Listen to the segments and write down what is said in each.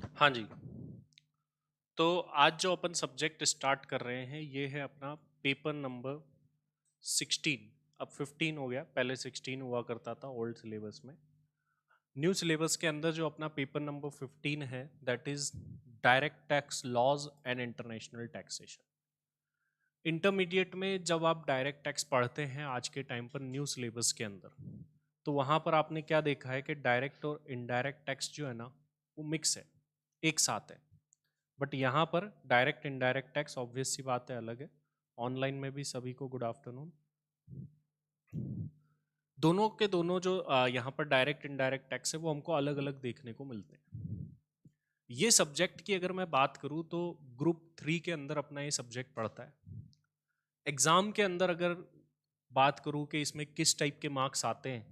हाँ जी। तो आज जो अपन सब्जेक्ट स्टार्ट कर रहे हैं ये है अपना पेपर नंबर 16। अब 15 हो गया, पहले 16 हुआ करता था ओल्ड सिलेबस में। न्यू सिलेबस के अंदर जो अपना पेपर नंबर 15 है that is direct tax laws and international taxation. Intermediate में जब आप डायरेक्ट टैक्स पढ़ते हैं आज के टाइम पर न्यू सिलेबस के अंदर, तो वहाँ पर आपने क्या देखा है कि डायरेक्ट और इनडायरेक्ट टैक्स जो है ना वो मिक्स है, एक साथ है। बट यहाँ पर डायरेक्ट इनडायरेक्ट टैक्स ऑब्वियस सी बात है अलग है। ऑनलाइन में भी सभी को गुड आफ्टरनून। दोनों के दोनों जो यहाँ पर डायरेक्ट इनडायरेक्ट टैक्स है वो हमको अलग अलग देखने को मिलते हैं। ये सब्जेक्ट की अगर मैं बात करूँ तो ग्रुप 3 के अंदर अपना ये सब्जेक्ट पढ़ता है। एग्जाम के अंदर अगर बात करूँ कि इसमें किस टाइप के मार्क्स आते हैं,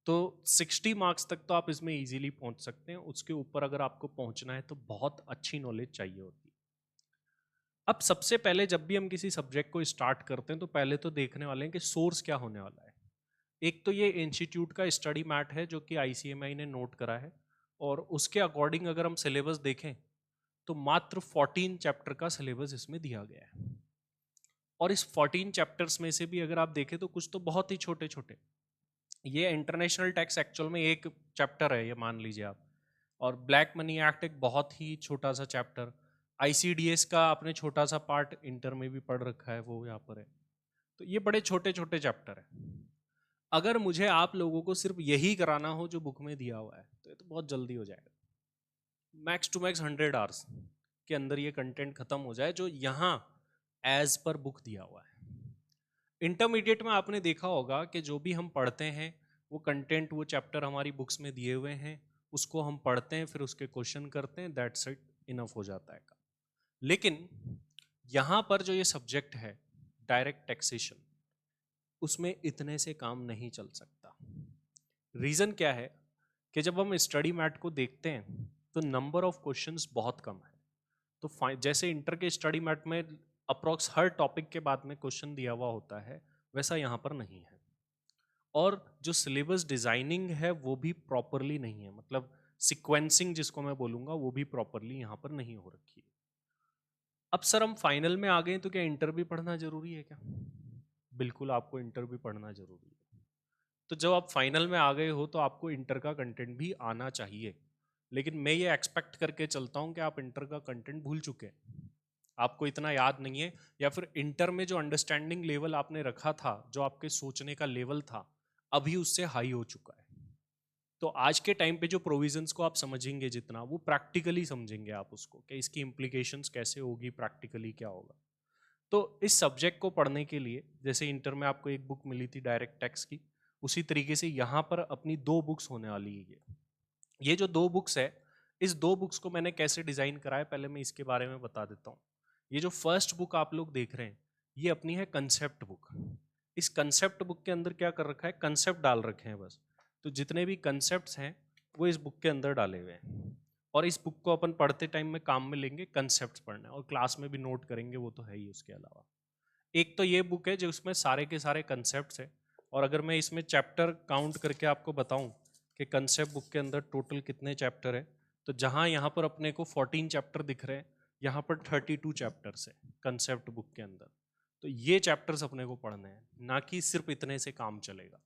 तो 60 मार्क्स तक तो आप इसमें इजीली पहुंच सकते हैं। उसके ऊपर अगर आपको पहुंचना है तो बहुत अच्छी नॉलेज चाहिए होती है। अब सबसे पहले जब भी हम किसी सब्जेक्ट को स्टार्ट करते हैं तो पहले तो देखने वाले हैं कि सोर्स क्या होने वाला है। एक तो ये इंस्टीट्यूट का स्टडी मैट है जो कि आईसीएमआई ने नोट करा है, और उसके अकॉर्डिंग अगर हम सिलेबस देखें तो मात्र 14 चैप्टर का सिलेबस इसमें दिया गया है। और इस 14 चैप्टर्स में से भी अगर आप देखें तो कुछ तो बहुत ही छोटे छोटे। ये इंटरनेशनल टैक्स एक्चुअल में एक चैप्टर है, ये मान लीजिए आप। और ब्लैक मनी एक्ट एक बहुत ही छोटा सा चैप्टर। आईसीडीएस का आपने छोटा सा पार्ट इंटर में भी पढ़ रखा है, वो यहाँ पर है। तो ये बड़े छोटे छोटे चैप्टर है। अगर मुझे आप लोगों को सिर्फ यही कराना हो जो बुक में दिया हुआ है तो ये तो बहुत जल्दी हो जाएगा। मैक्स टू मैक्स 100 आवर्स के अंदर ये कंटेंट खत्म हो जाए जो यहाँ एज पर बुक दिया हुआ है। इंटरमीडिएट में आपने देखा होगा कि जो भी हम पढ़ते हैं वो कंटेंट, वो चैप्टर हमारी बुक्स में दिए हुए हैं, उसको हम पढ़ते हैं, फिर उसके क्वेश्चन करते हैं, दैट्स इट, इनफ हो जाता है काम। लेकिन यहाँ पर जो ये सब्जेक्ट है डायरेक्ट टैक्सेशन, उसमें इतने से काम नहीं चल सकता। रीज़न क्या है कि जब हम स्टडी मैट को देखते हैं तो नंबर ऑफ क्वेश्चंस बहुत कम है। तो जैसे इंटर के स्टडी मैट में अप्रोक्स हर टॉपिक के बाद में क्वेश्चन दिया हुआ होता है, वैसा यहाँ पर नहीं है। और जो सिलेबस डिजाइनिंग है वो भी प्रॉपरली नहीं है, मतलब सिक्वेंसिंग जिसको मैं बोलूँगा वो भी प्रॉपरली यहाँ पर नहीं हो रखी है। अब सर हम फाइनल में आ गए तो क्या इंटर भी पढ़ना जरूरी है क्या? बिल्कुल आपको इंटर भी पढ़ना जरूरी है। तो जब आप फाइनल में आ गए हो तो आपको इंटर का कंटेंट भी आना चाहिए। लेकिन मैं ये एक्सपेक्ट करके चलता हूँ कि आप इंटर का कंटेंट भूल चुके हैं, आपको इतना याद नहीं है, या फिर इंटर में जो अंडरस्टैंडिंग लेवल आपने रखा था, जो आपके सोचने का लेवल था, अभी उससे हाई हो चुका है। तो आज के टाइम पे जो प्रोविजंस को आप समझेंगे जितना, वो प्रैक्टिकली समझेंगे आप उसको कि इसकी इम्प्लीकेशंस कैसे होगी, प्रैक्टिकली क्या होगा। तो इस सब्जेक्ट को पढ़ने के लिए जैसे इंटर में आपको एक बुक मिली थी डायरेक्ट टैक्स की, उसी तरीके से यहाँ पर अपनी दो बुक्स होने वाली है। ये जो दो बुक्स है, इस दो बुक्स को मैंने कैसे डिजाइन करा है पहले मैं इसके बारे में बता देता हूँ। ये जो फर्स्ट बुक आप लोग देख रहे हैं ये अपनी है कंसेप्ट बुक। इस कंसेप्ट बुक के अंदर क्या कर रखा है, कंसेप्ट डाल रखे हैं बस। तो जितने भी कंसेप्ट्स हैं वो इस बुक के अंदर डाले हुए हैं, और इस बुक को अपन पढ़ते टाइम में काम में लेंगे, कंसेप्ट्स पढ़ना है और क्लास में भी नोट करेंगे, वो तो है ही। उसके अलावा एक तो ये बुक है जो उसमें सारे के सारे कंसेप्ट्स हैं। और अगर मैं इसमें चैप्टर काउंट करके आपको बताऊं कि कंसेप्ट बुक के अंदर टोटल कितने चैप्टर है, तो जहां यहाँ पर अपने को 14 चैप्टर दिख रहे हैं, यहाँ पर 32 चैप्टर्स है कंसेप्ट बुक के अंदर। तो ये चैप्टर्स अपने को पढ़ने हैं, ना कि सिर्फ इतने से काम चलेगा।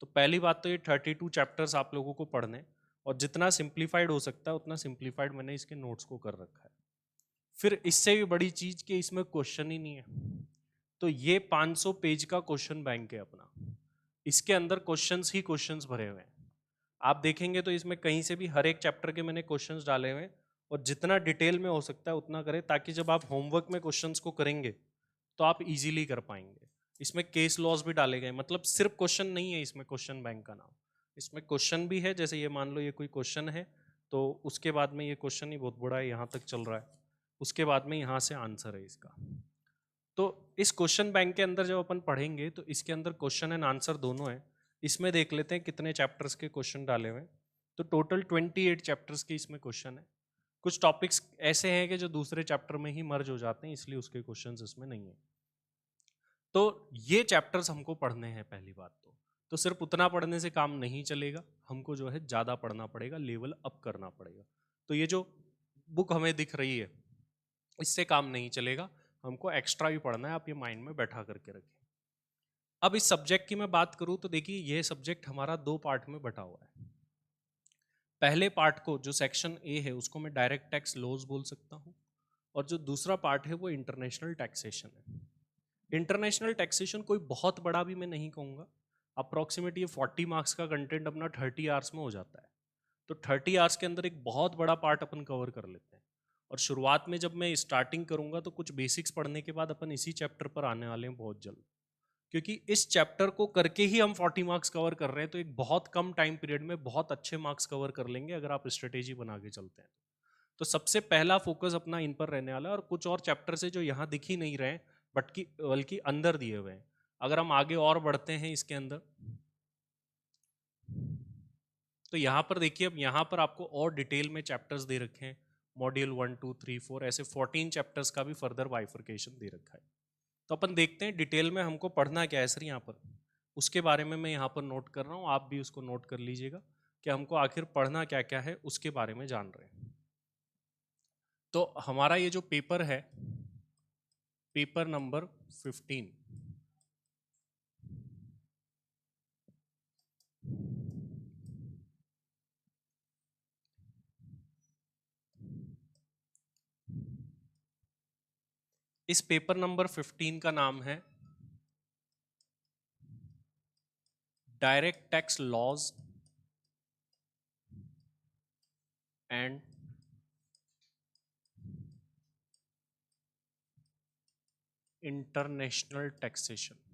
तो पहली बात तो ये 32 चैप्टर्स आप लोगों को पढ़ने, और जितना सिंप्लीफाइड हो सकता है उतना सिंप्लीफाइड मैंने इसके नोट्स को कर रखा है। फिर इससे भी बड़ी चीज कि इसमें क्वेश्चन ही नहीं है। तो ये 500 पेज का क्वेश्चन बैंक है अपना, इसके अंदर क्वेश्चंस ही क्वेश्चंस भरे हुए हैं। आप देखेंगे तो इसमें कहीं से भी हर एक चैप्टर के मैंने क्वेश्चंस डाले हुए हैं, और जितना डिटेल में हो सकता है उतना करें, ताकि जब आप होमवर्क में क्वेश्चंस को करेंगे तो आप इजीली कर पाएंगे। इसमें केस लॉज भी डाले गए, मतलब सिर्फ क्वेश्चन नहीं है इसमें क्वेश्चन बैंक का नाम। इसमें क्वेश्चन भी है, जैसे ये मान लो ये कोई क्वेश्चन है, तो उसके बाद में ये क्वेश्चन ही बहुत बड़ा है, यहाँ तक चल रहा है, उसके बाद में यहाँ से आंसर है इसका। तो इस क्वेश्चन बैंक के अंदर जब अपन पढ़ेंगे तो इसके अंदर क्वेश्चन एंड आंसर दोनों है। इसमें देख लेते हैं कितने चैप्टर्स के क्वेश्चन डाले हुए हैं। तो टोटल 28 चैप्टर्स के इसमें क्वेश्चन है। कुछ टॉपिक्स ऐसे हैं कि जो दूसरे चैप्टर में ही मर्ज हो जाते हैं, इसलिए उसके क्वेश्चंस इसमें नहीं है। तो ये चैप्टर्स हमको पढ़ने हैं पहली बात तो सिर्फ उतना पढ़ने से काम नहीं चलेगा, हमको जो है ज़्यादा पढ़ना पड़ेगा, लेवल अप करना पड़ेगा। तो ये जो बुक हमें दिख रही है, इससे काम नहीं चलेगा, हमको एक्स्ट्रा भी पढ़ना है, आप ये माइंड में बैठा करके रखें। अब इस सब्जेक्ट की मैं बात करूं तो देखिए ये सब्जेक्ट हमारा 2 पार्ट में बटा हुआ है। पहले पार्ट को जो सेक्शन ए है उसको मैं डायरेक्ट टैक्स लॉज बोल सकता हूं, और जो दूसरा पार्ट है वो इंटरनेशनल टैक्सेशन है। इंटरनेशनल टैक्सेशन कोई बहुत बड़ा भी मैं नहीं कहूँगा, अप्रॉक्सीमेट ये 40 मार्क्स का कंटेंट अपना 30 आवर्स में हो जाता है, तो 30 आवर्स के अंदर एक बहुत बड़ा पार्ट अपन कवर कर लेते हैं। और शुरुआत में जब मैं स्टार्टिंग करूँगा तो कुछ बेसिक्स पढ़ने के बाद अपन इसी चैप्टर पर आने वाले हैं बहुत जल्द, क्योंकि इस चैप्टर को करके ही हम 40 मार्क्स कवर कर रहे हैं, तो एक बहुत कम टाइम पीरियड में बहुत अच्छे मार्क्स कवर कर लेंगे अगर आप स्ट्रेटेजी बना के चलते हैं। तो सबसे पहला फोकस अपना इन पर रहने वाला है, और कुछ और चैप्टर से जो यहाँ दिख ही नहीं रहे हैं बल्कि अंदर दिए हुए हैं। अगर हम आगे और बढ़ते हैं इसके अंदर तो यहाँ पर देखिए, अब यहाँ पर आपको और डिटेल में चैप्टर्स दे रखे हैं, मॉड्यूल 1 2 3 4 ऐसे 14 चैप्टर्स का भी फर्दर बाइफर्केशन दे रखा है। तो अपन देखते हैं डिटेल में हमको पढ़ना क्या है सर यहाँ पर, उसके बारे में मैं यहाँ पर नोट कर रहा हूँ, आप भी उसको नोट कर लीजिएगा कि हमको आखिर पढ़ना क्या क्या है उसके बारे में जान रहे हैं। तो हमारा ये जो पेपर है, पेपर नंबर 15, इस पेपर नंबर 15 का नाम है direct tax laws and international taxation.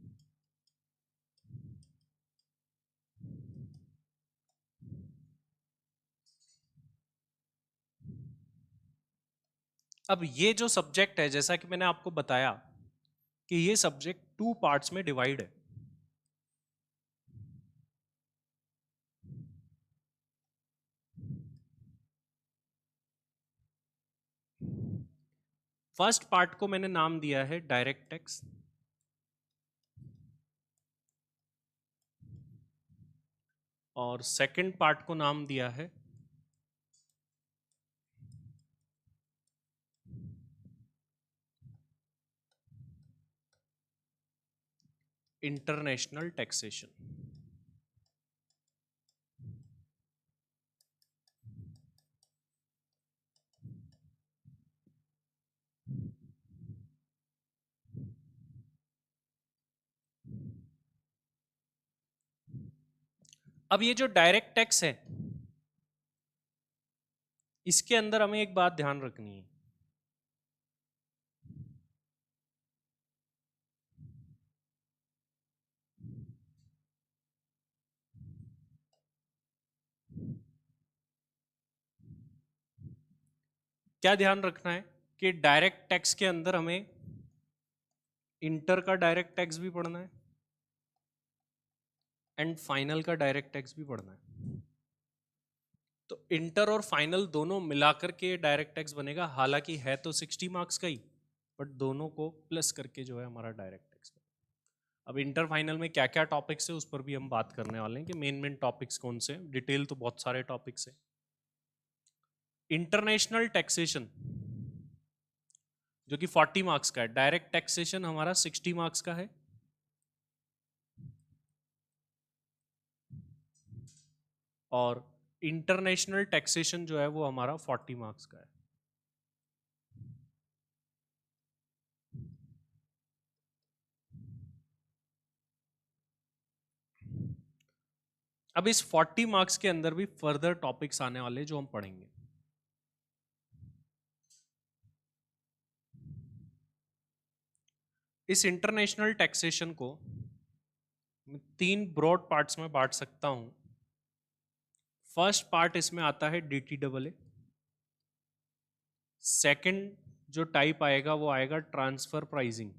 अब ये जो सब्जेक्ट है, जैसा कि मैंने आपको बताया कि ये सब्जेक्ट 2 पार्ट्स में डिवाइड है। फर्स्ट पार्ट को मैंने नाम दिया है डायरेक्ट टैक्स, और सेकंड पार्ट को नाम दिया है इंटरनेशनल टैक्सेशन। अब ये जो डायरेक्ट टैक्स है, इसके अंदर हमें एक बात ध्यान रखनी है, क्या ध्यान रखना है कि डायरेक्ट टैक्स के अंदर हमें इंटर का डायरेक्ट टैक्स भी पढ़ना है एंड फाइनल का डायरेक्ट टैक्स भी पढ़ना है। तो इंटर और फाइनल दोनों मिलाकर के डायरेक्ट टैक्स बनेगा, हालांकि है तो 60 मार्क्स का ही, बट दोनों को प्लस करके जो है हमारा डायरेक्ट टैक्स। अब इंटर फाइनल में क्या क्या टॉपिक्स है उस पर भी हम बात करने वाले हैं कि मेन टॉपिक्स कौन से हैं। डिटेल तो बहुत सारे टॉपिक्स हैं। इंटरनेशनल टैक्सेशन जो कि 40 मार्क्स का है, डायरेक्ट टैक्सेशन हमारा 60 मार्क्स का है, और इंटरनेशनल टैक्सेशन जो है वो हमारा 40 मार्क्स का है। अब इस 40 मार्क्स के अंदर भी फर्दर टॉपिक्स आने वाले जो हम पढ़ेंगे। इस इंटरनेशनल टैक्सेशन को मैं 3 ब्रॉड पार्ट्स में बांट सकता हूं। फर्स्ट पार्ट इसमें आता है DTAA। सेकंड जो टाइप आएगा वो आएगा ट्रांसफर प्राइसिंग।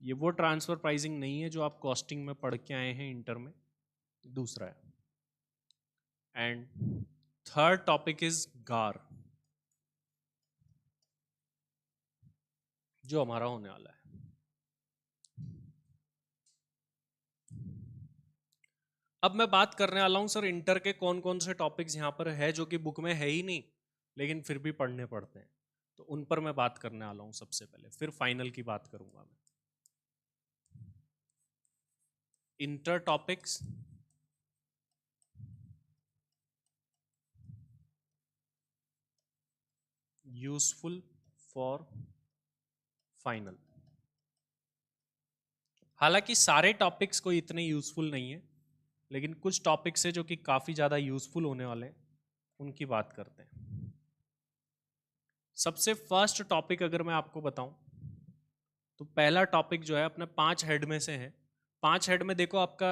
ये वो ट्रांसफर प्राइसिंग नहीं है जो आप कॉस्टिंग में पढ़ के आए हैं इंटर में, दूसरा है। एंड थर्ड टॉपिक इज गार, जो हमारा होने वाला है। अब मैं बात करने वाला हूं सर इंटर के कौन कौन से टॉपिक्स यहां पर है जो कि बुक में है ही नहीं, लेकिन फिर भी पढ़ने पड़ते हैं, तो उन पर मैं बात करने वाला हूँ सबसे पहले, फिर फाइनल की बात करूंगा मैं। Inter topics, useful for final. हालांकि सारे टॉपिक्स कोई इतने यूजफुल नहीं है, लेकिन कुछ टॉपिक्स है जो कि काफी ज्यादा यूजफुल होने वाले हैं, उनकी बात करते हैं। सबसे फर्स्ट टॉपिक अगर मैं आपको बताऊं, तो पहला टॉपिक जो है अपने 5 हेड में से है। 5 हेड में देखो, आपका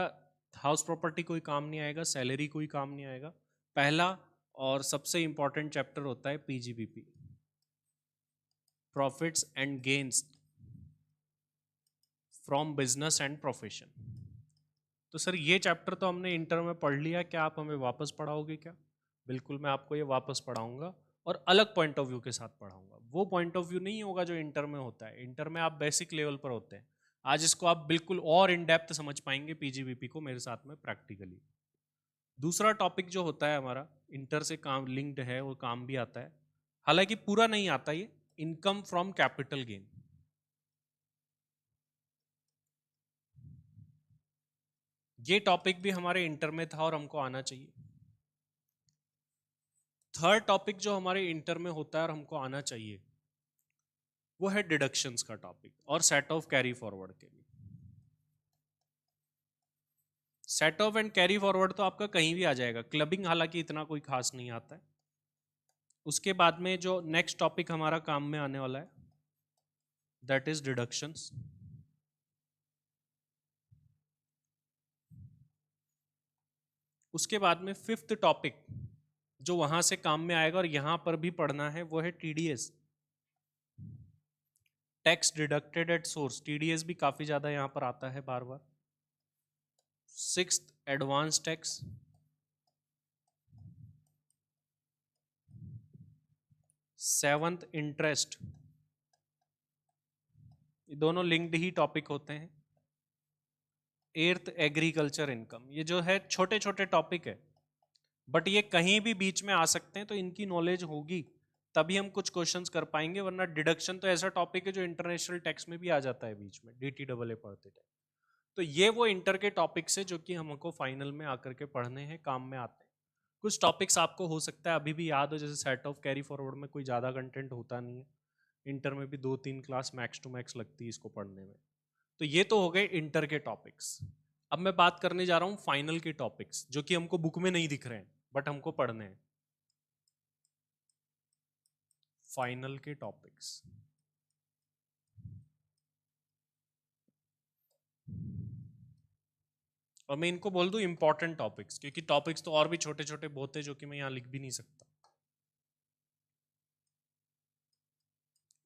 हाउस प्रॉपर्टी कोई काम नहीं आएगा, सैलरी कोई काम नहीं आएगा। पहला और सबसे इंपॉर्टेंट चैप्टर होता है PGBP, profits and gains from business and profession. तो सर ये चैप्टर तो हमने इंटर में पढ़ लिया, क्या आप हमें वापस पढ़ाओगे क्या? बिल्कुल, मैं आपको ये वापस पढ़ाऊंगा और अलग पॉइंट ऑफ व्यू के साथ पढ़ाऊंगा। वो पॉइंट ऑफ व्यू नहीं होगा जो इंटर में होता है। इंटर में आप बेसिक लेवल पर होते हैं, आज इसको आप बिल्कुल और इन डेप्थ समझ पाएंगे पीजीबीपी को मेरे साथ में प्रैक्टिकली। दूसरा टॉपिक जो होता है हमारा, इंटर से काम लिंक्ड है और काम भी आता है, हालांकि पूरा नहीं आता ये, इनकम फ्रॉम कैपिटल गेन। ये टॉपिक भी हमारे इंटर में था और हमको आना चाहिए। थर्ड टॉपिक जो हमारे इंटर में होता है और हमको आना चाहिए, वो है डिडक्शंस का टॉपिक और सेट ऑफ कैरी फॉरवर्ड के लिए। Set of and carry forward तो आपका कहीं भी आ जाएगा, क्लबिंग हालांकि इतना कोई खास नहीं आता है। उसके बाद में जो नेक्स्ट टॉपिक हमारा काम में आने वाला है, दैट इज डिडक्शंस। उसके बाद में फिफ्थ टॉपिक जो वहां से काम में आएगा और यहां पर भी पढ़ना है, वो है TDS, tax deducted at source. TDS भी काफी ज्यादा यहां पर आता है बार बार। Sixth, advance tax. Seventh, interest. ये दोनों लिंक्ड ही टॉपिक होते हैं। Eighth, agriculture income. ये जो है छोटे छोटे टॉपिक है, बट ये कहीं भी बीच में आ सकते हैं, तो इनकी नॉलेज होगी तभी हम कुछ क्वेश्चंस कर पाएंगे, वरना डिडक्शन तो ऐसा टॉपिक है जो इंटरनेशनल टैक्स में भी आ जाता है बीच में, DTAA पढ़ते टाइम। तो ये वो इंटर के टॉपिक्स है जो कि हमको फाइनल में आकर के पढ़ने हैं, काम में आते हैं। कुछ टॉपिक्स आपको हो सकता है अभी भी याद हो, जैसे सेट ऑफ कैरी फॉरवर्ड में कोई ज़्यादा कंटेंट होता नहीं है, इंटर में भी 2-3 क्लास मैक्स टू मैक्स लगती है इसको पढ़ने में। तो ये तो हो गए इंटर के टॉपिक्स। अब मैं बात करने जा रहा हूँ फाइनल के टॉपिक्स, जो कि हमको बुक में नहीं दिख रहे हैं बट हमको पढ़ने हैं। फाइनल के टॉपिक्स, और मैं इनको बोल दूं इंपॉर्टेंट टॉपिक्स, क्योंकि टॉपिक्स तो और भी छोटे छोटे बहुत है जो कि मैं यहां लिख भी नहीं सकता।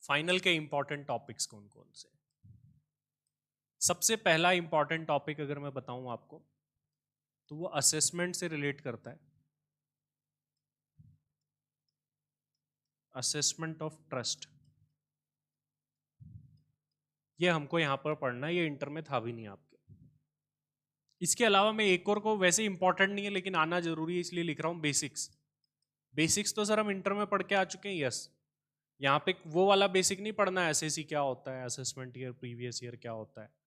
फाइनल के इंपॉर्टेंट टॉपिक्स कौन कौन से? सबसे पहला इंपॉर्टेंट टॉपिक अगर मैं बताऊं आपको, तो वो असेसमेंट से रिलेट करता है। असेसमेंट ऑफ ट्रस्ट, ये हमको यहां पर पढ़ना है, ये इंटर में था भी नहीं आपके। इसके अलावा मैं एक और को, वैसे इंपॉर्टेंट नहीं है लेकिन आना जरूरी है इसलिए लिख रहा हूं, बेसिक्स। बेसिक्स तो सर हम इंटर में पढ़ के आ चुके हैं, यस। यहाँ पे वो वाला बेसिक नहीं पढ़ना है, एसएससी क्या होता है, असेसमेंट ईयर, प्रीवियस ईयर क्या होता है।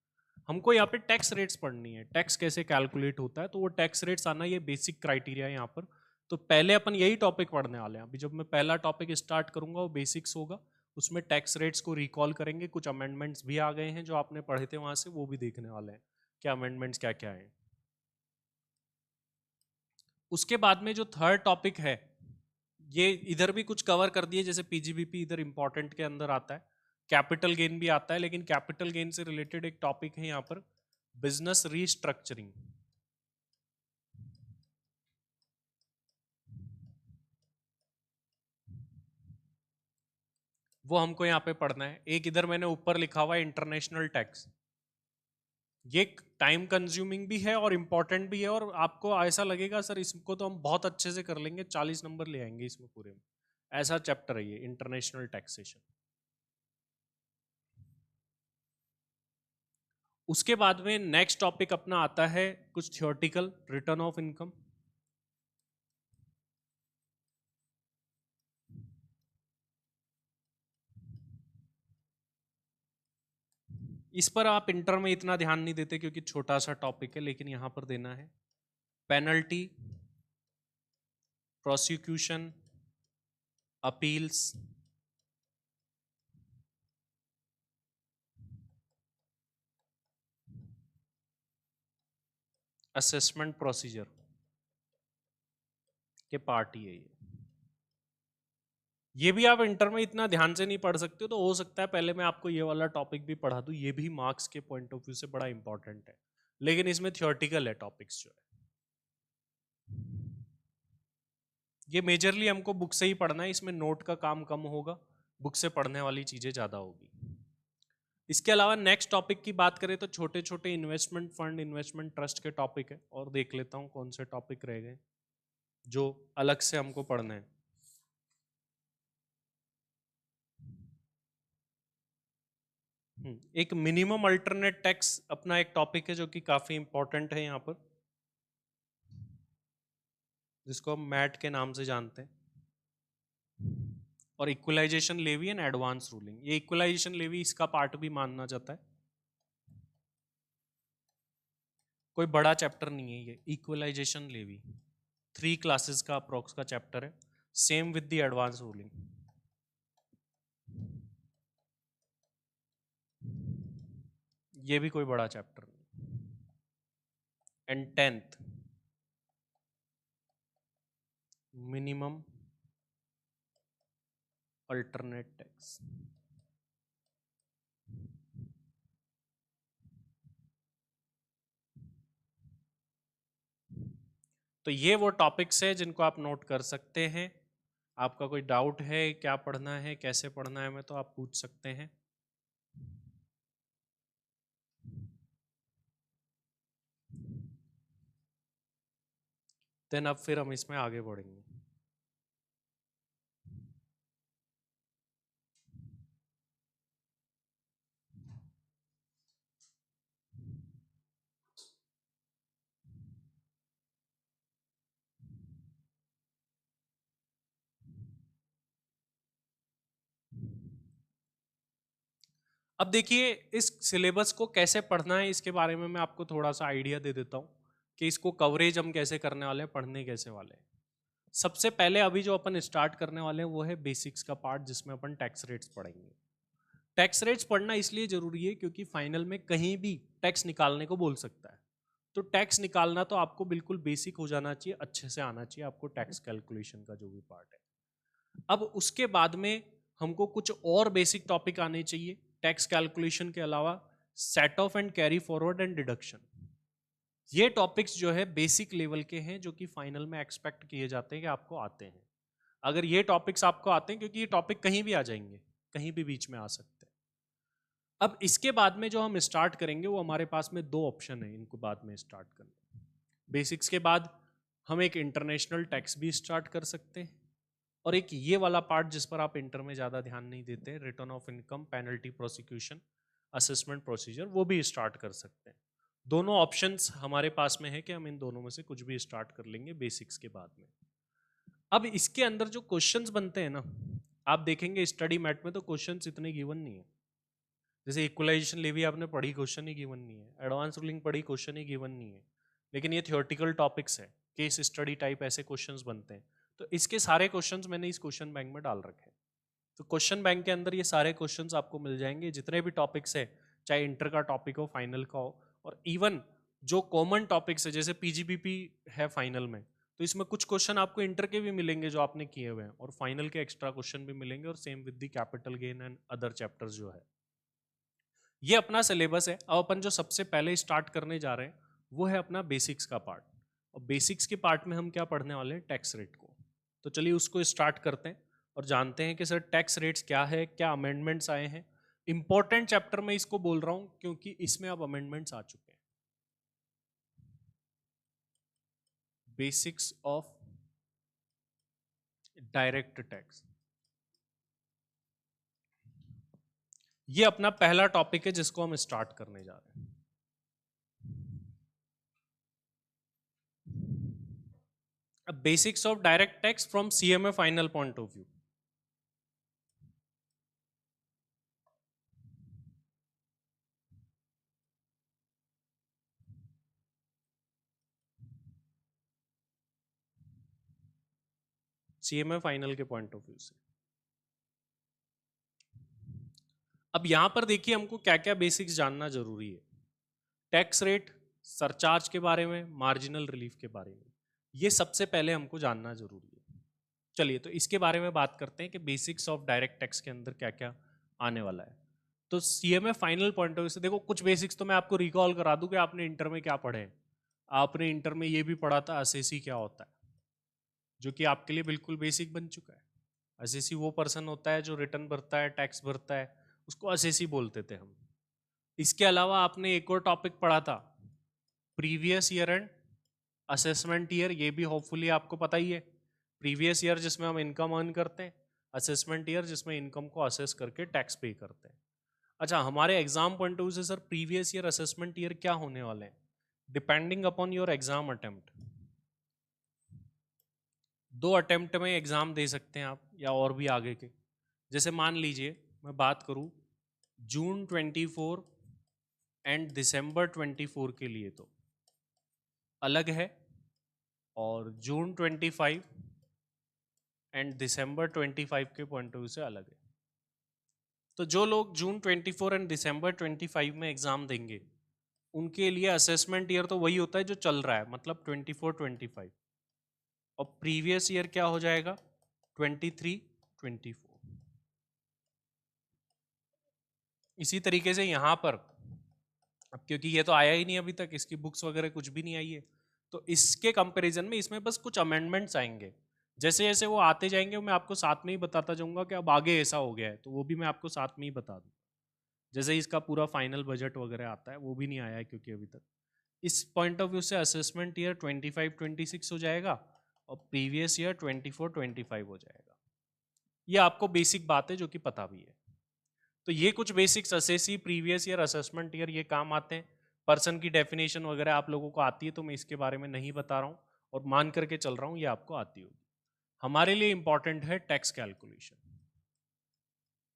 हमको यहाँ पे टैक्स रेट्स पढ़नी है, टैक्स कैसे कैलकुलेट होता है, तो वो टैक्स रेट्स आना, ये बेसिक क्राइटेरिया है यहाँ पर। तो पहले अपन यही टॉपिक पढ़ने वाले हैं। अभी जब मैं पहला टॉपिक स्टार्ट करूंगा वो बेसिक्स होगा, उसमें टैक्स रेट्स को रिकॉल करेंगे। कुछ अमेंडमेंट्स भी आ गए हैं जो आपने पढ़े थे वहां से, वो भी देखने वाले हैं क्या अमेंडमेंट्स क्या क्या है। उसके बाद में जो थर्ड टॉपिक है, ये इधर भी कुछ कवर कर दिए, जैसे पीजीबीपी इधर इंपॉर्टेंट के अंदर आता है, कैपिटल गेन भी आता है, लेकिन कैपिटल गेन से रिलेटेड एक टॉपिक है यहाँ पर, बिजनेस रीस्ट्रक्चरिंग। वो हमको यहाँ पे पढ़ना है। एक इधर मैंने ऊपर लिखा हुआ है इंटरनेशनल टैक्स, ये टाइम कंज्यूमिंग भी है और इंपॉर्टेंट भी है, और आपको ऐसा लगेगा सर इसको तो हम बहुत अच्छे से कर लेंगे, 40 नंबर ले आएंगे इसमें पूरे में, ऐसा चैप्टर है ये इंटरनेशनल टैक्सेशन। उसके बाद में नेक्स्ट टॉपिक अपना आता है कुछ थियोरटिकल, रिटर्न ऑफ इनकम। इस पर आप इंटर में इतना ध्यान नहीं देते क्योंकि छोटा सा टॉपिक है, लेकिन यहां पर देना है penalty, prosecution, appeals, assessment procedure के पार्ट ही है ये भी आप इंटर में इतना ध्यान से नहीं पढ़ सकते हो, तो हो सकता है पहले मैं आपको ये वाला टॉपिक भी पढ़ा दूं, ये भी मार्क्स के पॉइंट ऑफ व्यू से बड़ा इंपॉर्टेंट है, लेकिन इसमें थियोरटिकल है टॉपिक्स जो है। ये मेजरली हमको बुक से ही पढ़ना है, इसमें नोट का काम कम होगा, बुक से पढ़ने वाली चीजें ज्यादा होगी। इसके अलावा नेक्स्ट टॉपिक की बात करें तो छोटे छोटे इन्वेस्टमेंट फंड, इन्वेस्टमेंट ट्रस्ट के टॉपिक है, और देख लेता हूं कौन से टॉपिक रह गए जो अलग से हमको पढ़ना है। एक मिनिमम अल्टरनेट टैक्स अपना एक टॉपिक है जो कि काफी इंपॉर्टेंट है यहाँ पर, जिसको हम मैट के नाम से जानते हैं, और equalisation levy and advance ruling. ये इक्वलाइजेशन लेवी इसका पार्ट भी मानना जाता है, कोई बड़ा चैप्टर नहीं है ये। इक्वलाइजेशन लेवी 3 क्लासेस का अप्रोक्स का चैप्टर है, same with the advance ruling. ये भी कोई बड़ा चैप्टर नहीं। And 10th minimum alternate tax. तो ये वो टॉपिक्स है जिनको आप नोट कर सकते हैं। आपका कोई डाउट है क्या पढ़ना है, कैसे पढ़ना है, मैं तो आप पूछ सकते हैं। देन अब फिर हम इसमें आगे बढ़ेंगे। अब देखिए इस सिलेबस को कैसे पढ़ना है, इसके बारे में मैं आपको थोड़ा सा आइडिया दे देता हूँ कि इसको कवरेज हम कैसे करने वाले हैं, पढ़ने कैसे वाले हैं। सबसे पहले अभी जो अपन स्टार्ट करने वाले हैं वो है बेसिक्स का पार्ट, जिसमें अपन टैक्स रेट्स पढ़ेंगे। टैक्स रेट्स पढ़ना इसलिए जरूरी है क्योंकि फाइनल में कहीं भी टैक्स निकालने को बोल सकता है, तो टैक्स निकालना तो आपको बिल्कुल बेसिक हो जाना चाहिए, अच्छे से आना चाहिए आपको टैक्स कैलकुलेशन का जो भी पार्ट है। अब उसके बाद में हमको कुछ और बेसिक टॉपिक आने चाहिए टैक्स कैलकुलेशन के अलावा, set of and carry forward and deduction. ये टॉपिक्स जो है बेसिक लेवल के हैं, जो कि फाइनल में एक्सपेक्ट किए जाते हैं कि आपको आते हैं। अगर ये टॉपिक्स आपको आते हैं, क्योंकि ये टॉपिक कहीं भी आ जाएंगे, कहीं भी बीच में आ सकते हैं। अब इसके बाद में जो हम स्टार्ट करेंगे वो हमारे पास में 2 ऑप्शन है इनको बाद में स्टार्ट करने। बेसिक्स के बाद हम एक इंटरनेशनल टैक्स भी स्टार्ट कर सकते हैं, और एक ये वाला पार्ट जिस पर आप इंटर में ज़्यादा ध्यान नहीं देते, return of income, penalty, prosecution, assessment procedure, वो भी स्टार्ट कर सकते हैं। दोनों ऑप्शंस हमारे पास में है कि हम इन दोनों में से कुछ भी स्टार्ट कर लेंगे बेसिक्स के बाद में। अब इसके अंदर जो क्वेश्चंस बनते हैं ना, आप देखेंगे स्टडी मैट में तो क्वेश्चंस इतने गिवन नहीं है। जैसे इक्वलाइजेशन लेवी आपने पढ़ी, क्वेश्चन ही गिवन नहीं है। एडवांस रूलिंग पढ़ी, क्वेश्चन ही गिवन नहीं है। लेकिन ये थियोरटिकल टॉपिक्स है, केस स्टडी टाइप ऐसे क्वेश्चंस बनते हैं, तो इसके सारे क्वेश्चंस मैंने इस क्वेश्चन बैंक में डाल रखे हैं। तो क्वेश्चन बैंक के अंदर ये सारे क्वेश्चंस आपको मिल जाएंगे, जितने भी टॉपिक्स है, चाहे इंटर का टॉपिक हो, फाइनल का हो, और इवन जो कॉमन टॉपिक्स है जैसे पीजीबीपी है फाइनल में, तो इसमें कुछ क्वेश्चन आपको इंटर के भी मिलेंगे जो आपने किए हुए हैं, और फाइनल के एक्स्ट्रा क्वेश्चन भी मिलेंगे, और same with the capital gain and other chapters जो है। ये अपना सिलेबस है। अब अपन जो सबसे पहले स्टार्ट करने जा रहे हैं वो है अपना बेसिक्स का पार्ट, और बेसिक्स के पार्ट में हम क्या पढ़ने वाले हैं, टैक्स रेट को। तो चलिए उसको स्टार्ट करते हैं और जानते हैं कि सर टैक्स रेट्स क्या है, क्या अमेंडमेंट्स आए हैं। इंपॉर्टेंट चैप्टर में इसको बोल रहा हूं क्योंकि इसमें अब अमेंडमेंट्स आ चुके हैं। बेसिक्स ऑफ डायरेक्ट टैक्स, ये अपना पहला टॉपिक है जिसको हम स्टार्ट करने जा रहे हैं। Basics of direct tax from CMA final point of view. CMA final के पॉइंट ऑफ व्यू से। अब यहां पर देखिए हमको क्या क्या बेसिक्स जानना जरूरी है। टैक्स रेट, सरचार्ज के बारे में, मार्जिनल रिलीफ के बारे में, ये सबसे पहले हमको जानना जरूरी है। चलिए तो इसके बारे में बात करते हैं कि बेसिक्स ऑफ डायरेक्ट टैक्स के अंदर क्या क्या आने वाला है। तो CMA final point of view से देखो, कुछ बेसिक्स तो मैं आपको रिकॉल करा दूं कि आपने इंटर में क्या पढ़े हैं। आपने इंटर में ये भी पढ़ा था असेसी क्या होता है, जो कि आपके लिए बिल्कुल बेसिक बन चुका है। असेसी वो पर्सन होता है जो रिटर्न भरता है, टैक्स भरता है, उसको असेसी बोलते थे हम। इसके अलावा आपने एक और टॉपिक पढ़ा था, previous year and assessment year, ये भी होपफुली आपको पता ही है। प्रीवियस ईयर जिसमें हम इनकम अर्न करते हैं, असेसमेंट ईयर जिसमें इनकम को असेस करके टैक्स पे करते हैं। अच्छा, हमारे एग्जाम पॉइंट ऑफ व्यू से sir previous year assessment year क्या होने वाले हैं, depending upon your exam attempt. 2 attempt में एग्जाम दे सकते हैं आप, या और भी आगे के। जैसे मान लीजिए मैं बात करूं जून 24 एंड दिसंबर 24 के लिए तो अलग है, और जून 25 एंड दिसंबर 25 के पॉइंट ऑफ व्यू से अलग है। तो जो लोग जून 24 एंड दिसंबर 25 में एग्जाम देंगे, उनके लिए असेसमेंट ईयर तो वही होता है जो चल रहा है, मतलब 24-25, और प्रीवियस ईयर क्या हो जाएगा 23-24। इसी तरीके से यहाँ पर, अब क्योंकि ये तो आया ही नहीं अभी तक, इसकी बुक्स वगैरह कुछ भी नहीं आई है, तो इसके कंपैरिजन में इसमें बस कुछ अमेंडमेंट्स आएंगे। जैसे जैसे वो आते जाएंगे मैं आपको साथ में ही बताता जाऊंगा कि अब आगे ऐसा हो गया है, तो वो भी मैं आपको साथ में ही बता दूँ। जैसे इसका पूरा फाइनल बजट वगैरह आता है, वो भी नहीं आया है क्योंकि अभी तक। इस पॉइंट ऑफ व्यू से असेसमेंट ईयर 25-26 हो जाएगा, और प्रीवियस ईयर 24-25 हो जाएगा। ये आपको बेसिक बात है जो कि पता भी है। तो ये कुछ basics assessee, previous year, assessment year, ये काम आते हैं। पर्सन की डेफिनेशन वगैरह आप लोगों को आती है, तो मैं इसके बारे में नहीं बता रहा हूँ, और मान करके चल रहा हूँ ये आपको आती होगी। हमारे लिए इंपॉर्टेंट है टैक्स कैलकुलेशन,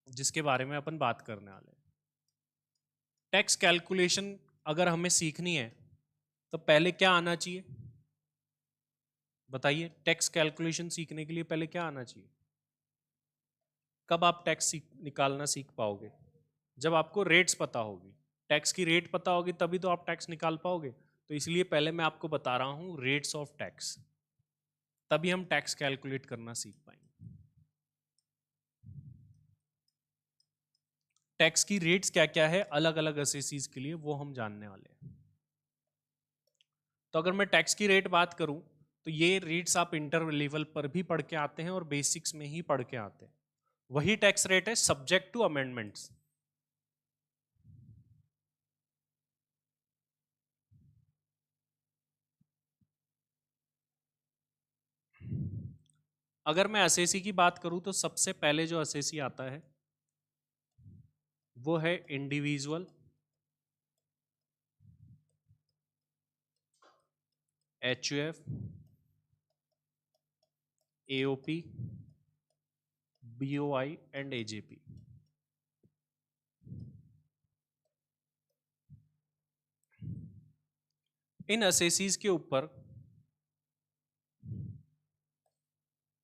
जिसके बारे में अपन बात करने वाले हैं। टैक्स कैलकुलेशन अगर हमें सीखनी है तो पहले क्या आना चाहिए बताइए। टैक्स कैलकुलेशन सीखने के लिए पहले क्या आना चाहिए? कब आप टैक्स निकालना सीख पाओगे? जब आपको रेट्स पता होगी। टैक्स की रेट पता होगी तभी तो आप टैक्स निकाल पाओगे। तो इसलिए पहले मैं आपको बता रहा हूं रेट्स ऑफ टैक्स, तभी हम टैक्स कैलकुलेट करना सीख पाएंगे। टैक्स की रेट्स क्या क्या है अलग अलग असेसीज के लिए, वो हम जानने वाले हैं। तो अगर मैं टैक्स की रेट बात करूं तो ये रेट्स आप इंटर लेवल पर भी पढ़ के आते हैं और बेसिक्स में ही पढ़ के आते हैं। वही टैक्स रेट है सब्जेक्ट टू अमेंडमेंट्स। अगर मैं असेसी की बात करूं तो सबसे पहले जो असेसी आता है वो है individual HUF, AOP, BOI and AJP. In assessees के ऊपर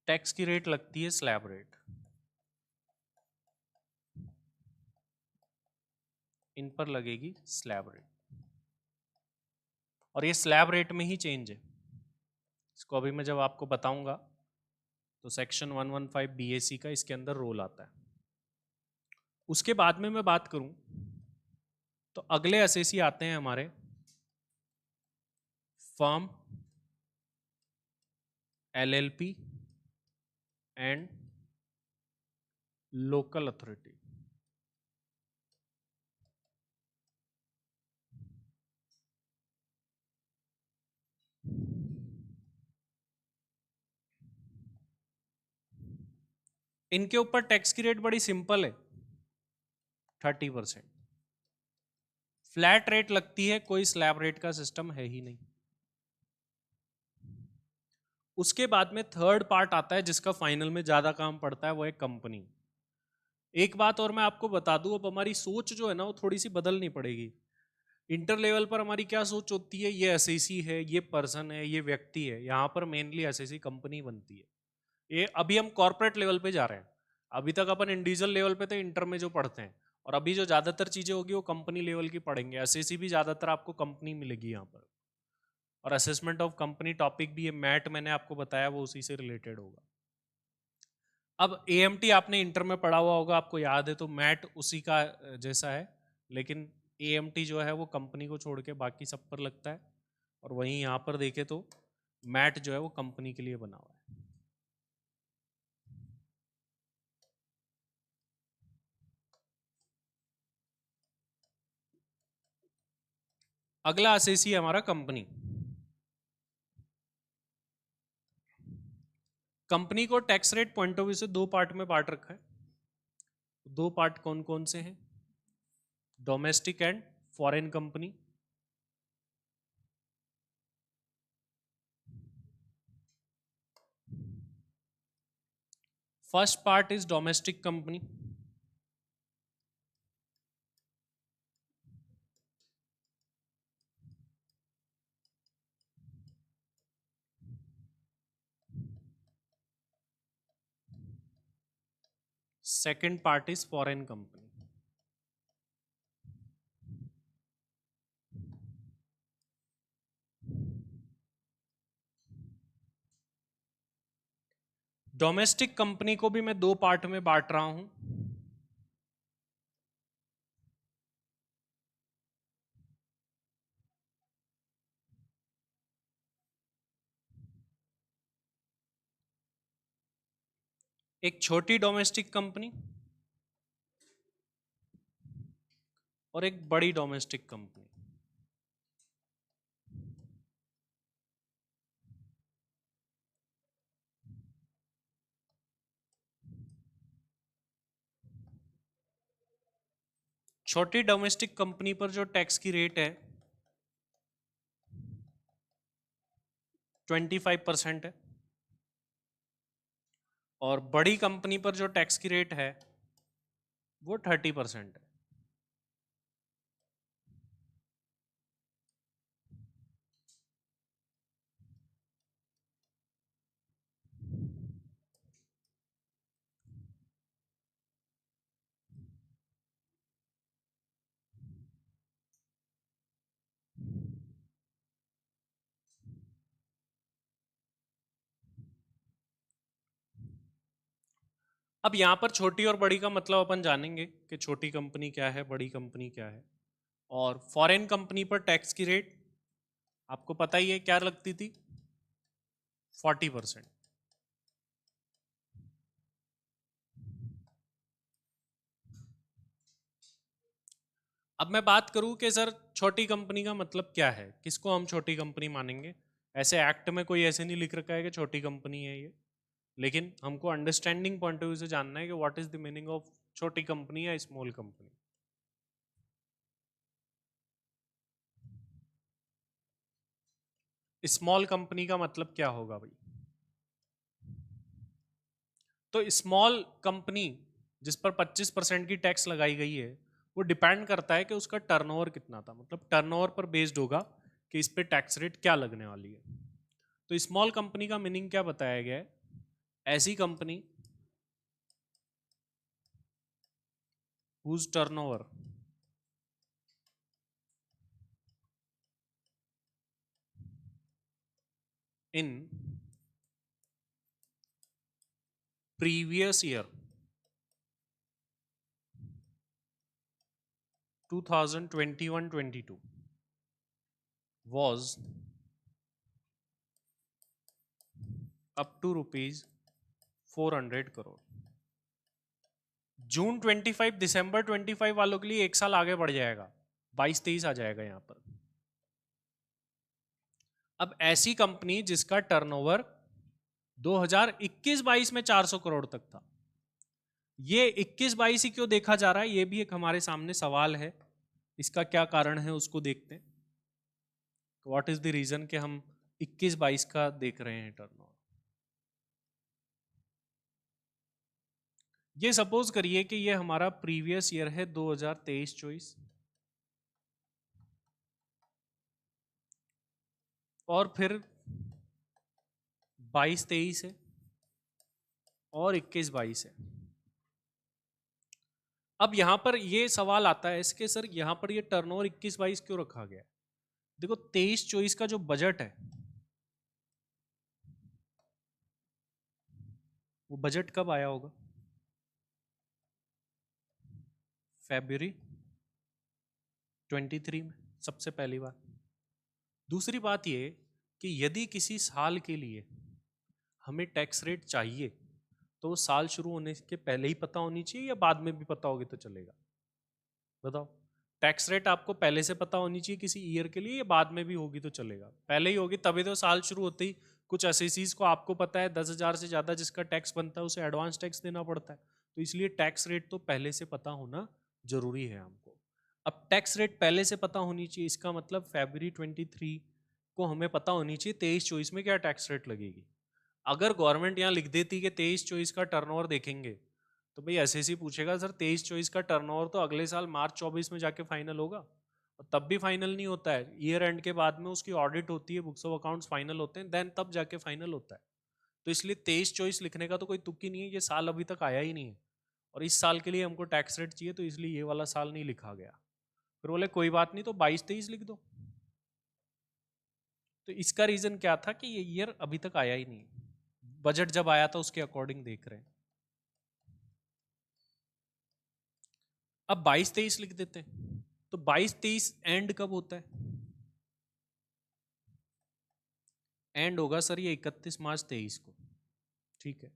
टैक्स की रेट लगती है स्लैब रेट। इन पर लगेगी स्लैब रेट, और ये स्लैब रेट में ही चेंज है। इसको अभी मैं जब आपको बताऊंगा तो सेक्शन 115 बीएसी का इसके अंदर रोल आता है। उसके बाद में मैं बात करूं तो अगले असेसी आते हैं हमारे firm, LLP and local authority. इनके ऊपर टैक्स की रेट बड़ी सिंपल है, 30%। फ्लैट रेट लगती है, कोई स्लैब रेट का सिस्टम है ही नहीं। उसके बाद में थर्ड पार्ट आता है जिसका फाइनल में ज्यादा काम पड़ता है, वो है कंपनी। एक बात और मैं आपको बता दूं, अब हमारी सोच जो है ना वो थोड़ी सी बदलनी पड़ेगी। इंटर लेवल पर हमारी क्या सोच होती है, ये एसएसी है, ये पर्सन है, ये व्यक्ति है। यहाँ पर मेनली एसएसी कंपनी बनती है। ये अभी हम कॉर्पोरेट लेवल पे जा रहे हैं, अभी तक अपन इंडिविजुअल लेवल पे थे इंटर में जो पढ़ते हैं, और अभी जो ज्यादातर चीजें होगी वो कंपनी लेवल की पढ़ेंगे। एसएससी भी ज्यादातर आपको कंपनी मिलेगी यहाँ पर, और असेसमेंट ऑफ कंपनी टॉपिक भी, ये मैट मैंने आपको बताया वो उसी से रिलेटेड होगा। अब एएमटी आपने इंटर में पढ़ा हुआ होगा, आपको याद है, तो मैट उसी का जैसा है, लेकिन एएमटी जो है वो कंपनी को छोड़ के बाकी सब पर लगता है, और वहीं यहाँ पर देखे तो मैट जो है वो कंपनी के लिए बना हुआ है। अगला एसएससी है हमारा कंपनी। कंपनी को tax rate point of view से दो पार्ट में बांट रखा है। दो पार्ट कौन कौन से हैं? Domestic and foreign company. First part is domestic company. Second part is foreign company. Domestic company को भी मैं दो पार्ट में बांट रहा हूं। एक छोटी डोमेस्टिक कंपनी और एक बड़ी डोमेस्टिक कंपनी। छोटी डोमेस्टिक कंपनी पर जो टैक्स की रेट है 25% है, और बड़ी कंपनी पर जो टैक्स की रेट है वो 30% है। अब यहां पर छोटी और बड़ी का मतलब अपन जानेंगे कि छोटी कंपनी क्या है, बड़ी कंपनी क्या है। और फॉरेन कंपनी पर टैक्स की रेट आपको पता ही है क्या लगती थी, 40%। अब मैं बात करूं कि सर छोटी कंपनी का मतलब क्या है, किसको हम छोटी कंपनी मानेंगे। ऐसे एक्ट में कोई ऐसे नहीं लिख रखा है कि छोटी कंपनी है ये, लेकिन हमको अंडरस्टैंडिंग पॉइंट ऑफ व्यू से जानना है कि what is the meaning of छोटी कंपनी या स्मॉल कंपनी। स्मॉल कंपनी का मतलब क्या होगा भाई? तो स्मॉल कंपनी जिस पर 25% की टैक्स लगाई गई है वो डिपेंड करता है कि उसका टर्नओवर कितना था, मतलब टर्नओवर पर बेस्ड होगा कि इस पे टैक्स रेट क्या लगने वाली है। तो स्मॉल कंपनी का मीनिंग क्या बताया गया है? ऐसी company whose turnover in previous year 2021-22 was up to rupees 400 crore. जून 25 दिसंबर 25 वालों के लिए एक साल आगे बढ़ जाएगा, 22-23 आ जाएगा यहां पर। अब ऐसी कंपनी जिसका टर्नओवर 2021-22 में 400 करोड़ तक था, ये 21-22 ही क्यों देखा जा रहा है, ये भी एक हमारे सामने सवाल है। इसका क्या कारण है उसको देखते हैं। व्हाट इज द रीजन कि हम 21-22 का देख रहे हैं टर्नओवर। ये सपोज करिए कि ये हमारा प्रीवियस ईयर है 2023-24, और फिर 22-23 है, और 21-22 है। अब यहां पर ये सवाल आता है इसके, सर यहां पर ये टर्नओवर 21-22 क्यों रखा गया है? देखो 23-24 का जो बजट है वो बजट कब आया होगा? February 23 में, सबसे पहली बात। दूसरी बात ये कि यदि किसी साल के लिए हमें टैक्स रेट चाहिए तो वो साल शुरू होने के पहले ही पता होनी चाहिए या बाद में भी पता होगी तो चलेगा? बताओ। टैक्स रेट आपको पहले से पता होनी चाहिए किसी ईयर के लिए या बाद में भी होगी तो चलेगा? पहले ही होगी तभी तो साल शुरू होते ही कुछ एसएसीज को आपको पता है 10,000 से ज्यादा जिसका टैक्स बनता है उसे एडवांस टैक्स देना पड़ता है, तो इसलिए टैक्स रेट तो पहले से पता होना जरूरी है हमको। अब टैक्स रेट पहले से पता होनी चाहिए, इसका मतलब February 23 को हमें पता होनी चाहिए 23-24 में क्या टैक्स रेट लगेगी। अगर गवर्नमेंट यहाँ लिख देती कि 23-24 का टर्नओवर देखेंगे तो भाई एसएससी पूछेगा सर 23-24 का टर्नओवर तो अगले साल मार्च 24 में जाके फाइनल होगा, और तब भी फाइनल नहीं होता है, ईयर एंड के बाद में उसकी ऑडिट होती है, बुक्स ऑफ अकाउंट्स फाइनल होते हैं, देन तब जाके फाइनल होता है। तो इसलिए 23-24 लिखने का तो कोई तुक ही नहीं है, ये साल अभी तक आया ही नहीं है और इस साल के लिए हमको टैक्स रेट चाहिए तो इसलिए ये वाला साल नहीं लिखा गया। फिर बोले कोई बात नहीं तो 22-23 लिख दो। तो इसका रीजन क्या था कि ये ईयर अभी तक आया ही नहीं, बजट जब आया था उसके अकॉर्डिंग देख रहे हैं। अब 22-23 लिख देते हैं, तो 22-23 एंड कब होता है? एंड होगा सर ये 31 मार्च 23 को। ठीक है,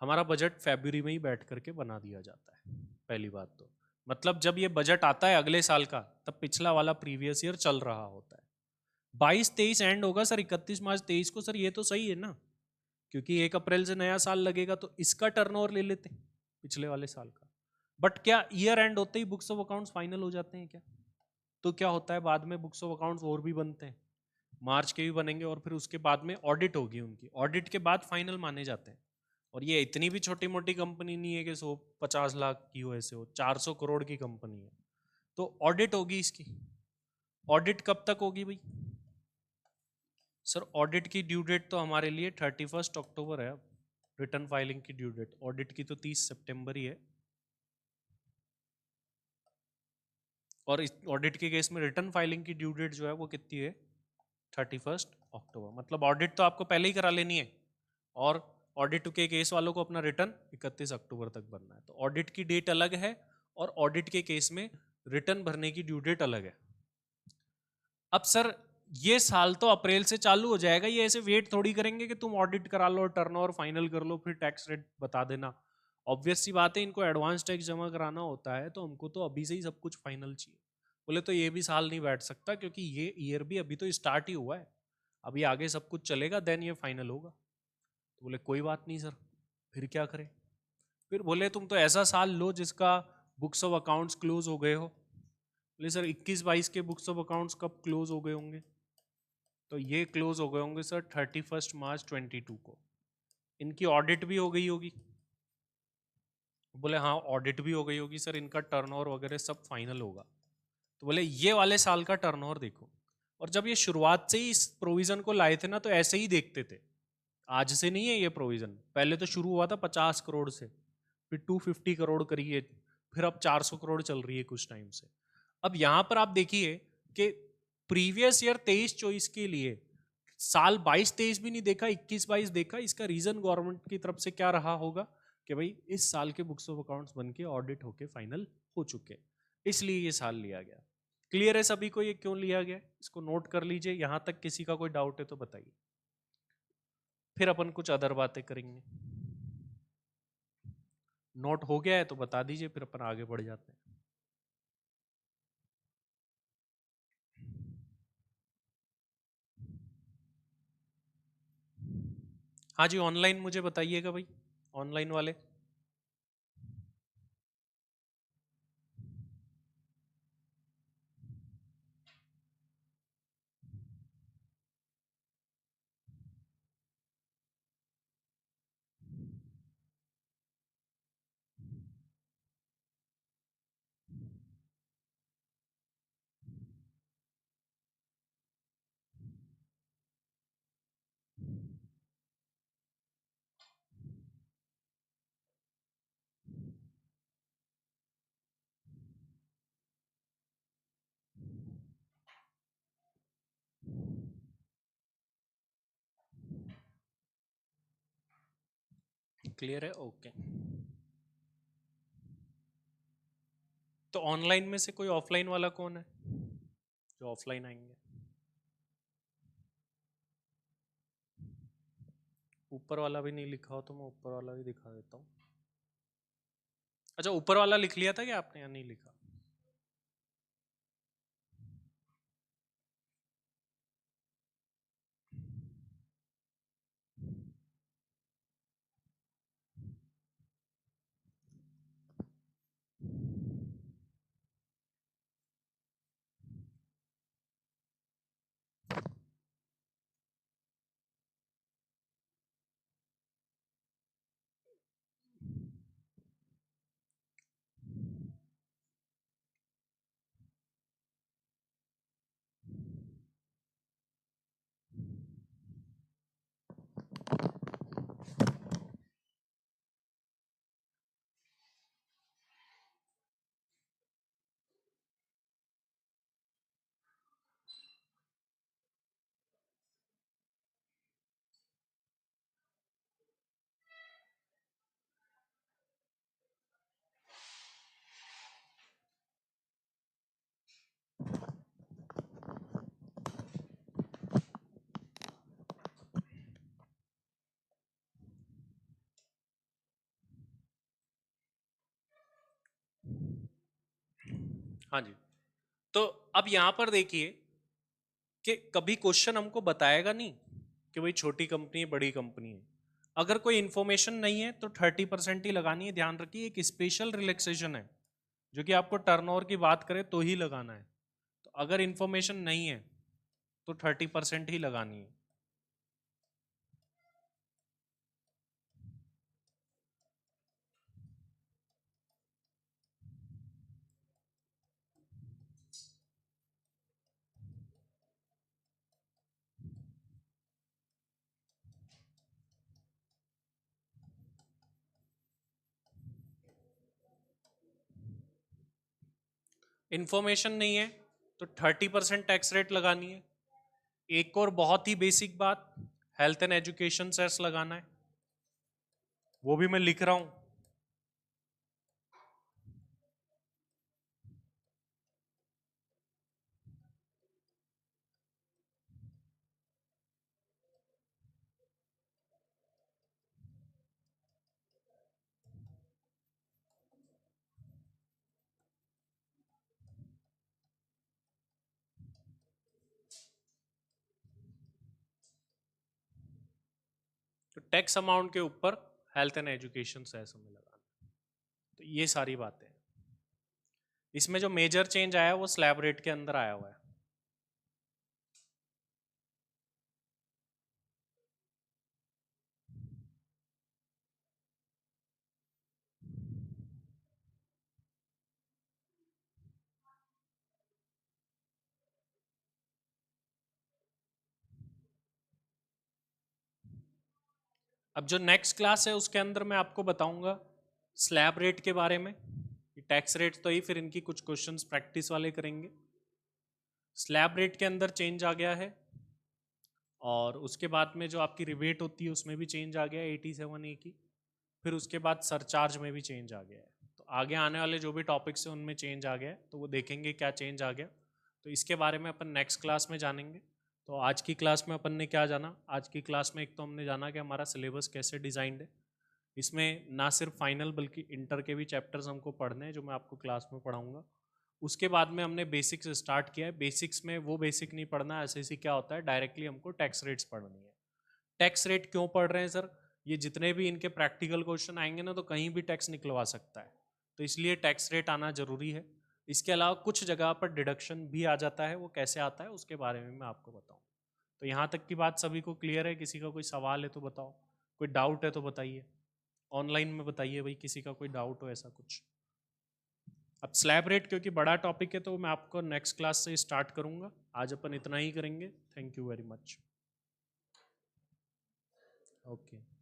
हमारा बजट फरवरी में ही बैठ करके बना दिया जाता है। पहली बात तो मतलब जब ये बजट आता है अगले साल का तब पिछला वाला प्रीवियस ईयर चल रहा होता है। 22-23 एंड होगा सर 31 मार्च 23 को, सर ये तो सही है ना, क्योंकि 1 अप्रैल से नया साल लगेगा तो इसका टर्नओवर ले लेते हैं पिछले वाले साल का। बट क्या ईयर एंड होते ही बुक्स ऑफ अकाउंट्स फाइनल हो जाते हैं क्या? तो क्या होता है बाद में बुक्स ऑफ अकाउंट्स और भी बनते हैं, मार्च के भी बनेंगे और फिर उसके बाद में ऑडिट होगी, उनकी ऑडिट के बाद फाइनल माने जाते हैं। और ये इतनी भी छोटी मोटी कंपनी नहीं है कि 150 लाख की हो, ऐसे हो 400 करोड़ की कंपनी है, तो ऑडिट होगी इसकी। ऑडिट कब तक होगी भाई? सर ऑडिट की ड्यू डेट तो हमारे लिए 31 अक्टूबर है। अब रिटर्न फाइलिंग की ड्यू डेट ऑडिट की तो 30 सितंबर ही है, और इस ऑडिट के केस में रिटर्न फाइलिंग की ड्यू डेट जो है वो कितनी है? 31 अक्टूबर। मतलब ऑडिट तो आपको पहले ही करा लेनी है और ऑडिट के केस वालों को अपना रिटर्न 31 अक्टूबर तक भरना है। तो ऑडिट की डेट अलग है और ऑडिट के केस में रिटर्न भरने की ड्यू डेट अलग है। अब सर ये साल तो अप्रैल से चालू हो जाएगा, ये ऐसे वेट थोड़ी करेंगे कि तुम ऑडिट करा लो, टर्नओवर फाइनल कर लो, फिर टैक्स रेट बता देना। ऑब्वियस सी बात है, इनको एडवांस टैक्स जमा कराना होता है तो हमको तो अभी से ही सब कुछ फाइनल चाहिए। बोले तो ये भी साल नहीं बैठ सकता क्योंकि ये ईयर भी अभी तो स्टार्ट ही हुआ है, अभी आगे सब कुछ चलेगा देन ये फाइनल होगा। तो बोले कोई बात नहीं सर, फिर क्या करें? फिर बोले तुम तो ऐसा साल लो जिसका बुक्स ऑफ अकाउंट्स क्लोज हो गए हो। बोले सर 21-22 के बुक्स ऑफ अकाउंट्स कब क्लोज हो गए होंगे? तो ये क्लोज हो गए होंगे सर 31 मार्च 22 को। इनकी ऑडिट भी हो गई होगी। बोले हाँ ऑडिट भी हो गई होगी सर, इनका टर्नओवर वगैरह सब फाइनल होगा। तो बोले ये वाले साल का टर्नओवर देखो। और जब ये शुरुआत से ही इस प्रोविजन को लाए थे ना तो ऐसे ही देखते थे, आज से नहीं है ये प्रोविजन, पहले तो शुरू हुआ था 50 करोड़ से, फिर 250 करोड़ करिए, फिर अब 400 करोड़ चल रही है कुछ टाइम से। अब यहां पर आप देखिए कि प्रीवियस ईयर 23-24 के लिए साल 22-23 भी नहीं देखा, 21-22 देखा। इसका रीजन गवर्नमेंट की तरफ से क्या रहा होगा कि भाई इस साल के बुक्स ऑफ अकाउंट्स बन के ऑडिट होके फाइनल हो चुके, इसलिए ये साल लिया गया। क्लियर है सभी को ये क्यों लिया गया? इसको नोट कर लीजिए, यहां तक किसी का कोई डाउट है तो बताइए, फिर अपन कुछ अदर बातें करेंगे। नोट हो गया है तो बता दीजिए, फिर अपन आगे बढ़ जाते हैं। हाँ जी, ऑनलाइन मुझे बताइएगा भाई, ऑनलाइन वाले। क्लियर है? ओके। तो ऑनलाइन में से कोई ऑफलाइन वाला कौन है जो ऑफलाइन आएंगे? ऊपर वाला भी नहीं लिखा हो तो मैं ऊपर वाला भी दिखा देता हूँ। अच्छा, ऊपर वाला लिख लिया था क्या आपने या नहीं लिखा? हाँ जी। तो अब यहां पर देखिए कि कभी क्वेश्चन हमको बताएगा नहीं कि भाई छोटी कंपनी है बड़ी कंपनी है। अगर कोई इंफॉर्मेशन नहीं है तो 30% ही लगानी है। ध्यान रखिए, एक स्पेशल रिलैक्सेशन है जो कि आपको टर्नओवर की बात करे तो ही लगाना है। तो अगर इंफॉर्मेशन नहीं है तो 30% ही लगानी है। इंफॉर्मेशन नहीं है तो 30% टैक्स रेट लगानी है। एक और बहुत ही बेसिक बात, हेल्थ एंड एजुकेशन सेस लगाना है, वो भी मैं लिख रहा हूं। तो टैक्स अमाउंट के ऊपर हेल्थ एंड एजुकेशन सेस हमें लगाना है। तो ये सारी बातें हैं। इसमें जो मेजर चेंज आया वो स्लैब रेट के अंदर आया हुआ है। अब जो नेक्स्ट क्लास है उसके अंदर मैं आपको बताऊंगा स्लैब रेट के बारे में। टैक्स रेट तो ही, फिर इनकी कुछ क्वेश्चंस प्रैक्टिस वाले करेंगे। स्लैब रेट के अंदर चेंज आ गया है और उसके बाद में जो आपकी रिबेट होती है उसमें भी चेंज आ गया है 87A की। फिर उसके बाद सरचार्ज में भी चेंज आ गया है। तो आगे आने वाले जो भी टॉपिक्स हैं उनमें चेंज आ गया है, तो वो देखेंगे क्या चेंज आ गया। तो इसके बारे में अपन नेक्स्ट क्लास में जानेंगे। तो आज की क्लास में अपन ने क्या जाना? आज की क्लास में एक तो हमने जाना कि हमारा सिलेबस कैसे डिज़ाइंड है। इसमें ना सिर्फ फाइनल बल्कि इंटर के भी चैप्टर्स हमको पढ़ने हैं जो मैं आपको क्लास में पढ़ाऊंगा। उसके बाद में हमने बेसिक्स स्टार्ट किया है। बेसिक्स में वो बेसिक नहीं पढ़ना, एसएससी क्या होता है, डायरेक्टली हमको टैक्स रेट्स पढ़नी है। टैक्स रेट क्यों पढ़ रहे हैं सर? ये जितने भी इनके प्रैक्टिकल क्वेश्चन आएंगे ना तो कहीं भी टैक्स निकलवा सकता है, तो इसलिए टैक्स रेट आना जरूरी है। इसके अलावा कुछ जगह पर डिडक्शन भी आ जाता है, वो कैसे आता है उसके बारे में मैं आपको बताऊँ। तो यहाँ तक की बात सभी को क्लियर है? किसी का कोई सवाल है तो बताओ, कोई डाउट है तो बताइए। ऑनलाइन में बताइए भाई, किसी का कोई डाउट हो ऐसा कुछ। अब स्लैब रेट क्योंकि बड़ा टॉपिक है तो मैं आपको नेक्स्ट क्लास से स्टार्ट करूंगा। आज अपन इतना ही करेंगे। Thank you very much. Okay.